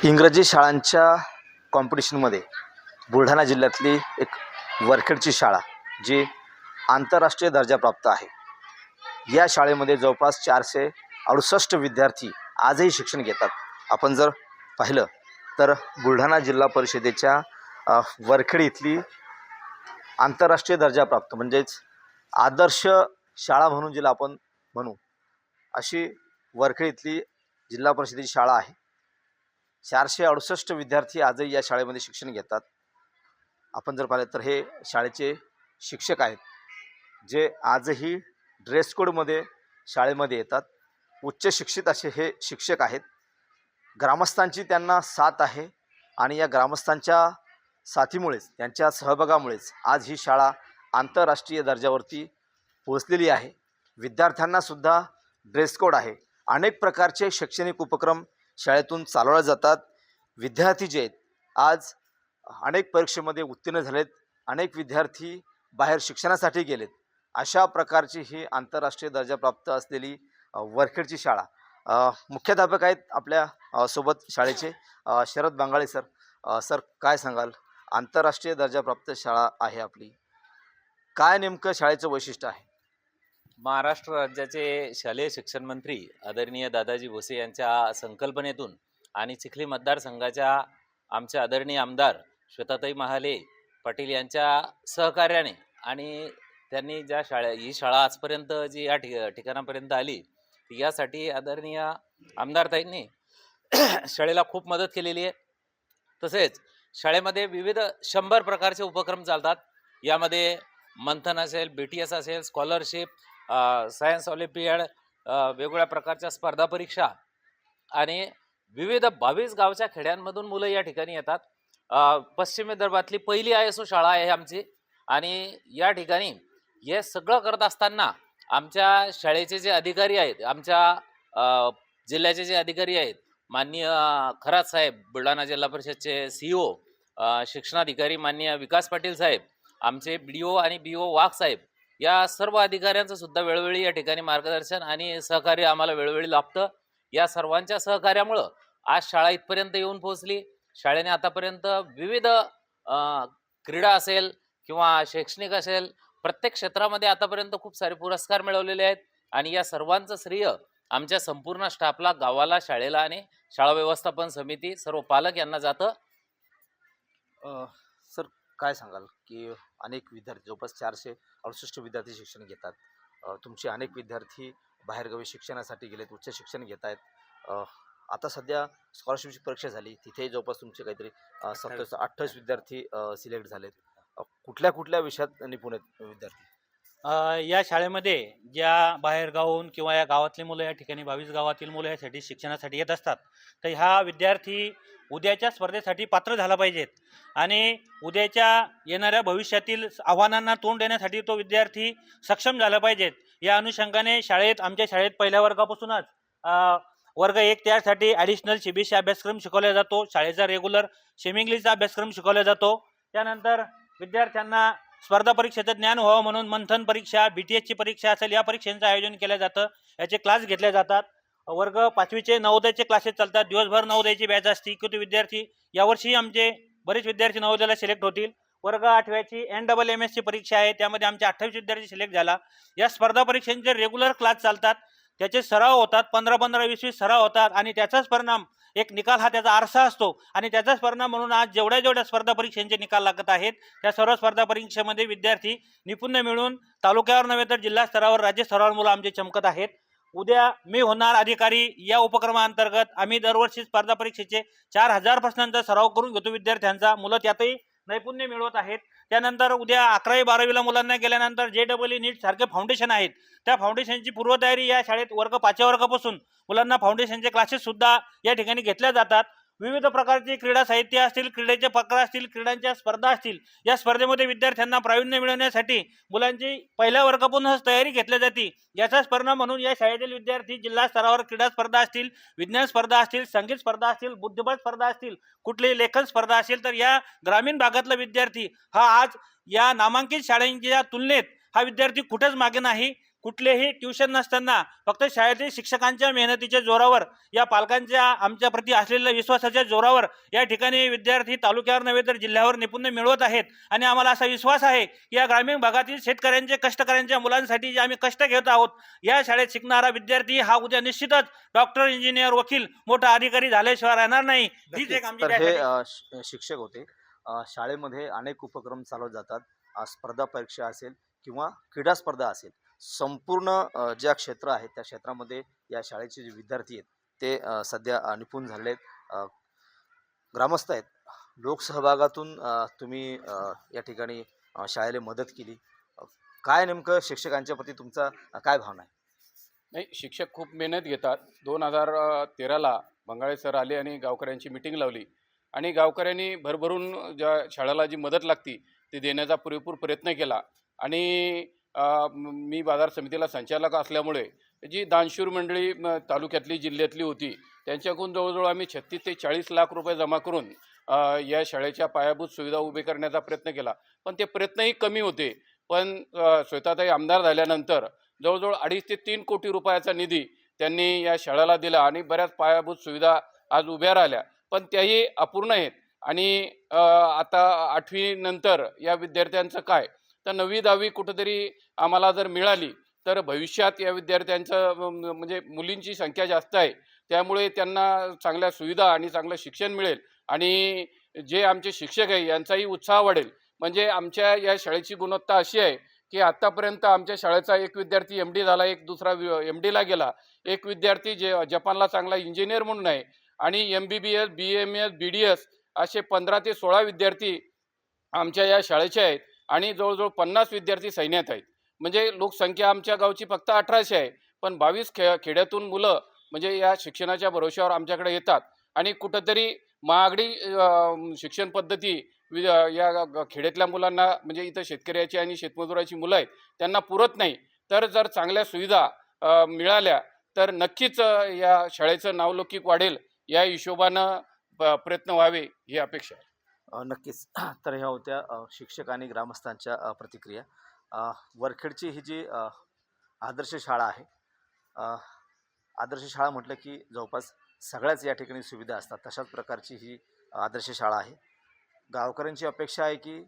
इंग्रजी शाळांच्या कॉम्पिटिशनमध्ये बुलढाणा जिल्ह्यातली एक वरखेडची शाळा जी आंतरराष्ट्रीय दर्जा प्राप्त आहे. या शाळेमध्ये जवळपास 468 विद्यार्थी आजही शिक्षण घेतात. आपण जर पाहिलं तर बुलढाणा जिल्हा परिषदेच्या वरखेड इथली आंतरराष्ट्रीय दर्जा प्राप्त म्हणजेच आदर्श शाळा म्हणून जिला आपण म्हणू अशी वरखेड इथली जिल्हा परिषदेची शाळा आहे. 468 विद्यार्थी आजही या शाळेमध्ये शिक्षण घेतात. आपण जर पाहिलं तर हे शाळेचे शिक्षक आहेत जे आजही ड्रेस कोडमध्ये शाळेमध्ये येतात. उच्च शिक्षित असे हे शिक्षक आहेत. ग्रामस्थांची त्यांना साथ आहे आणि या ग्रामस्थांच्या साथीमुळेच त्यांच्या सहभागामुळेच आज ही शाळा आंतरराष्ट्रीय दर्जावरती पोहोचलेली आहे. विद्यार्थ्यांनासुद्धा ड्रेस कोड आहे. अनेक प्रकारचे शैक्षणिक उपक्रम शाळेतून चालवले जातात. विद्यार्थी जे आहेत आज अनेक परीक्षेमध्ये उत्तीर्ण झालेत. अनेक विद्यार्थी बाहेर शिक्षणासाठी गेलेत. अशा प्रकारची ही आंतरराष्ट्रीय दर्जा प्राप्त असलेली वरखेडची शाळा. मुख्याध्यापक आहेत आपल्या सोबत शाळेचे शरद बांगाळे सर. सर काय सांगाल, आंतरराष्ट्रीय दर्जाप्राप्त शाळा आहे आपली, काय नेमकं शाळेचं वैशिष्ट्य आहे? महाराष्ट्र राज्याचे शालेय शिक्षण मंत्री आदरणीय दादाजी भुसे यांच्या संकल्पनेतून आणि चिखली मतदारसंघाच्या आमचे आदरणीय आमदार श्वेताताई महाले पाटील यांच्या सहकार्याने आणि त्यांनी ही शाळा आजपर्यंत जी या ठिकाणापर्यंत आली यासाठी आदरणीय आमदारताईंनी शाळेला खूप मदत केलेली आहे. तसेच शाळेमध्ये विविध 100 प्रकारचे उपक्रम चालतात. यामध्ये मंथन असेल, BTS असेल, स्कॉलरशिप, सायन्स ऑलिम्पियाड, वेगवेगळ्या प्रकारच्या स्पर्धा परीक्षा आणि विविध 22 गावच्या खेड्यांमधून मुलं या ठिकाणी येतात. पश्चिम विदर्भातली पहिली ISO शाळा आहे आमची आणि या ठिकाणी हे सगळं करत असताना आमच्या शाळेचे जे अधिकारी आहेत, आमच्या जिल्ह्याचे जे अधिकारी आहेत, माननीय खरात साहेब, बुलढाणा जिल्हा परिषदचे CEO, शिक्षणाधिकारी माननीय विकास पाटील साहेब, आमचे BDO आणि BO वाघ साहेब, या सर्व अधिकाऱ्यांचं सुद्धा वेळोवेळी या ठिकाणी मार्गदर्शन आणि सहकार्य आम्हाला वेळोवेळी लाभतं. या सर्वांच्या सहकार्यामुळं आज शाळा इथपर्यंत येऊन पोहोचली. शाळेने आतापर्यंत विविध क्रीडा असेल किंवा शैक्षणिक असेल, प्रत्येक क्षेत्रामध्ये आतापर्यंत खूप सारे पुरस्कार मिळवलेले आहेत आणि या सर्वांचं श्रेय आमच्या संपूर्ण स्टाफला, गावाला, शाळेला आणि शाळा व्यवस्थापन समिती, सर्व पालक यांना जातं. सर काय सांगाल की अनेक विद्यार्थी जवळपास 468 विद्यार्थी शिक्षण घेतात. तुमचे अनेक विद्यार्थी बाहेरगावी शिक्षणासाठी गेलेत, उच्च शिक्षण घेत आहेत. आता सध्या स्कॉलरशिपची परीक्षा झाली, तिथेही जवळपास तुमचे काहीतरी 27-28 विद्यार्थी सिलेक्ट झालेत. कुठल्या विषयात निपुण आहेत विद्यार्थी? या शाळेमध्ये ज्या बाहेरगावून किंवा या गावातली मुलं या ठिकाणी 22 गावातील मुलं यासाठी शिक्षणासाठी येत असतात, तर ह्या विद्यार्थी उद्याच्या स्पर्धेसाठी पात्र झाला पाहिजेत आणि उद्याच्या येणाऱ्या भविष्यातील आव्हानांना तोंड देण्यासाठी तो विद्यार्थी सक्षम झाला पाहिजेत. या अनुषंगाने आमच्या शाळेत पहिल्या वर्गापासूनच वर्ग 1 त्यासाठी ॲडिशनल CBSE अभ्यासक्रम शिकवला जातो. शाळेचा रेग्युलर सेमी इंग्लिशचा अभ्यासक्रम शिकवला जातो. त्यानंतर विद्यार्थ्यांना स्पर्धा परीक्षेचं ज्ञान व्हावं म्हणून मंथन परीक्षा, BTSची परीक्षा असेल, या परीक्षांचं आयोजन केलं जातं. याचे क्लास घेतले जातात. वर्ग 5वीचे नवोदयचे क्लासेस चालतात. दिवसभर नवोदयची बॅच असते. की विद्यार्थी यावर्षी आमचे बरेच विद्यार्थी नवोदयाला सिलेक्ट होतील. वर्ग 8व्याची NMMSची परीक्षा आहे, त्यामध्ये आमचे 28 विद्यार्थी सिलेक्ट झाला. या स्पर्धा परीक्षांचे रेग्युलर क्लास चालतात. त्याचे सराव होतात, 15-15, 20-20 सराव होतात आणि त्याचाच परिणाम एक निकाल हा त्याचा आरसा असतो आणि त्याचाच परिणाम म्हणून आज जेवढ्या स्पर्धा परीक्षांचे निकाल लागत आहेत त्या सर्व स्पर्धा परीक्षेमध्ये विद्यार्थी निपुण मिळून तालुक्यावर नव्हे तर जिल्हा स्तरावर, राज्य स्तरावर मुलं आमचे चमकत आहेत. उद्या मी होणार अधिकारी या उपक्रमाअंतर्गत आम्ही दरवर्षी स्पर्धा परीक्षेचे 4000 प्रश्नांचा सराव करून घेतो विद्यार्थ्यांचा. मुलं त्यातही नैपुण्य मिळवत आहेत. त्यानंतर उद्या 11वी-12वीला मुलांना गेल्यानंतर JEE नीट सारखे फाउंडेशन आहेत. त्या फाउंडेशनची पूर्वतयारी या शाळेत वर्ग 5व्या वर्गापासून मुलांना फाउंडेशनचे क्लासेस सुद्धा या ठिकाणी घेतल्या जातात. विविध प्रकारचे क्रीडा साहित्य असतील, क्रीडेचे प्रकार असतील, क्रीडांच्या स्पर्धा असतील. या स्पर्धेमध्ये विद्यार्थ्यांना प्रावीण्य मिळवण्यासाठी मुलांची पहिल्या वर्गापासूनच तयारी घेतली जाते. याचाच परिणाम म्हणून या शाळेतील विद्यार्थी जिल्हा स्तरावर क्रीडा स्पर्धा असतील, विज्ञान स्पर्धा असतील, संगीत स्पर्धा असतील, बुद्धिबळ स्पर्धा असतील, कुठलीही लेखन स्पर्धा असेल, तर या ग्रामीण भागातला विद्यार्थी हा आज या नामांकित शाळांच्या तुलनेत हा विद्यार्थी कुठेच मागे नाही. कुठलेही ट्युशन नसताना फक्त शाळेतील शिक्षकांच्या मेहनतीच्या जोरावर, या पालकांच्या आमच्या प्रती असलेल्या विश्वासाच्या जोरावर या ठिकाणी विद्यार्थी तालुक्यावर नव्हे तर जिल्ह्यावर निपुण्य मिळवत आहेत. आणि आम्हाला असा विश्वास आहे की या ग्रामीण भागातील शेतकऱ्यांचे, कष्टकऱ्यांच्या मुलांसाठी जे आम्ही कष्ट घेत आहोत, या शाळेत शिकणारा विद्यार्थी हा उद्या निश्चितच डॉक्टर, इंजिनियर, वकील, मोठा अधिकारी झाल्याशिवाय राहणार नाही. हीच एक आमची तर हे त्यासाठी- शिक्षक होते. शाळेमध्ये अनेक उपक्रम चालवले जातात. स्पर्धा परीक्षा असेल किंवा क्रीडा स्पर्धा असेल, संपूर्ण ज्या क्षेत्र आहेत त्या क्षेत्रामध्ये या शाळेचे जे विद्यार्थी आहेत ते सध्या निपुण झाले आहेत, ग्रामस्थ आहेत. लोकसहभागातून तुम्ही या ठिकाणी शाळेला मदत केली. काय नेमकं शिक्षकांच्या प्रती तुमचा काय भावना आहे? नाही, शिक्षक खूप मेहनत घेतात. 2013ला बंगाळे सर आले आणि गावकऱ्यांची मिटिंग लावली आणि गावकऱ्यांनी भरभरून ज्या शाळेला जी मदत लागती ती देण्याचा पुरेपूर प्रयत्न केला. आणि मी बाजार समितीला संचालक असल्यामुळे जी दानशूर मंडळी तालुक्यातली, जिल्ह्यातली होती, त्यांच्याकडून जवळजवळ आम्ही 36 ते 40 लाख रुपये जमा करून या शाळेच्या पायाभूत सुविधा उभे करण्याचा प्रयत्न केला. पण ते प्रयत्नही कमी होते. पण श्वेताताई आमदार झाल्यानंतर जवळजवळ 2.5 ते 3 कोटी रुपयाचा निधी त्यांनी या शाळेला दिला आणि बऱ्याच पायाभूत सुविधा आज उभ्या राहिल्या. पण त्याही अपूर्ण आहेत. आणि आता 8वी नंतर या विद्यार्थ्यांचं काय, तर 9वी 10वी कुठंतरी आम्हाला जर मिळाली तर भविष्यात या विद्यार्थ्यांचं म्हणजे मुलींची संख्या जास्त आहे, त्यामुळे त्यांना चांगल्या सुविधा आणि चांगलं शिक्षण मिळेल आणि जे आमचे शिक्षक आहे यांचाही उत्साह वाढेल. म्हणजे आमच्या या शाळेची गुणवत्ता अशी आहे की आत्तापर्यंत आमच्या शाळेचा एक विद्यार्थी MD झाला, एक दुसरा MDला गेला, एक विद्यार्थी जपानला चांगला इंजिनियर म्हणून आहे आणि MBBS, BMS, BDS असे 15 ते 16 विद्यार्थी आमच्या या शाळेचे आहेत आणि जवळजवळ 50 विद्यार्थी सैन्यात आहेत. म्हणजे लोकसंख्या आमच्या गावची फक्त 1800 आहे, पण 22 खेड्यातून मुलं म्हणजे या शिक्षणाच्या भरोश्यावर आमच्याकडे येतात. आणि कुठंतरी महागडी शिक्षण पद्धती या खेड्यातल्या मुलांना, म्हणजे इथं शेतकऱ्याची आणि शेतमजुराची मुलं आहेत त्यांना पुरत नाही. तर जर चांगल्या सुविधा मिळाल्या तर नक्कीच या शाळेचं नावलौकिक वाढेल. या हिशोबानं प्रयत्न व्हावे ही अपेक्षा आहे. नक्कीच. तर ह्या होत्या शिक्षक आणि ग्रामस्थांच्या प्रतिक्रिया. वरखेडची ही जी आदर्श शाळा आहे, आदर्श शाळा म्हटलं की जवळपास सगळ्याच या ठिकाणी सुविधा असतात. तशाच प्रकारची ही आदर्श शाळा आहे. गावकऱ्यांची अपेक्षा आहे की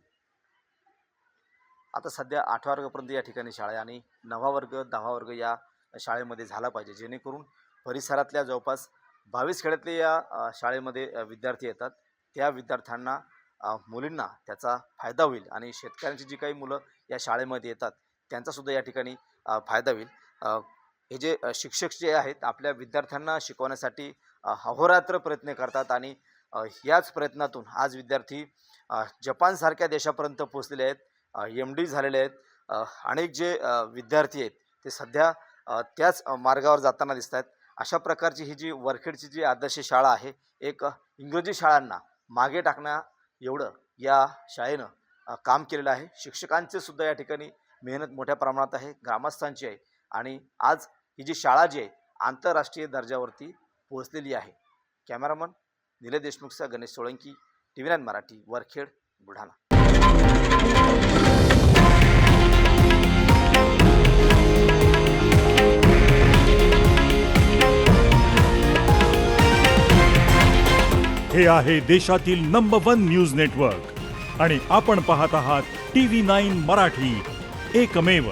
आता सध्या 8व्या वर्गापर्यंत या ठिकाणी शाळा आहे आणि 9वा वर्ग 10वा वर्ग या शाळेमध्ये झाला पाहिजे, जेणेकरून परिसरातल्या जवळपास 22 खेड्यातले या शाळेमध्ये विद्यार्थी येतात. त्या विद्यार्थ्यांना, मुलींना त्याचा फायदा होईल आणि शेतकऱ्यांची जी काही मुलं या शाळेमध्ये येतात त्यांचासुद्धा या ठिकाणी फायदा होईल. हे जे शिक्षक जे आहेत आपल्या विद्यार्थ्यांना शिकवण्यासाठी अहोरात्र प्रयत्न करतात आणि याच प्रयत्नातून आज विद्यार्थी जपानसारख्या देशापर्यंत पोहोचलेले आहेत, MD झालेले आहेत. अनेक जे विद्यार्थी आहेत ते सध्या त्याच मार्गावर जाताना दिसत आहेत. अशा प्रकारची ही जी वरखेडची जी आदर्श शाळा आहे, एक इंग्रजी शाळांना मागे टाकण्या एवढं या शाळेनं काम केलेलं आहे. शिक्षकांचे सुद्धा या ठिकाणी मेहनत मोठ्या प्रमाणात आहे, ग्रामस्थांची आहे आणि आज ही जी शाळा जी आहे आंतरराष्ट्रीय दर्जावरती पोहोचलेली आहे. कॅमेरामन निलेश देशमुखचा गणेश सोळंकी, TV9 मराठी, वरखेड, बुलढाणा. हे आहे देशातील नंबर 1 न्यूज नेटवर्क आणि आपण पाहत आहात TV9 मराठी, एकमेव.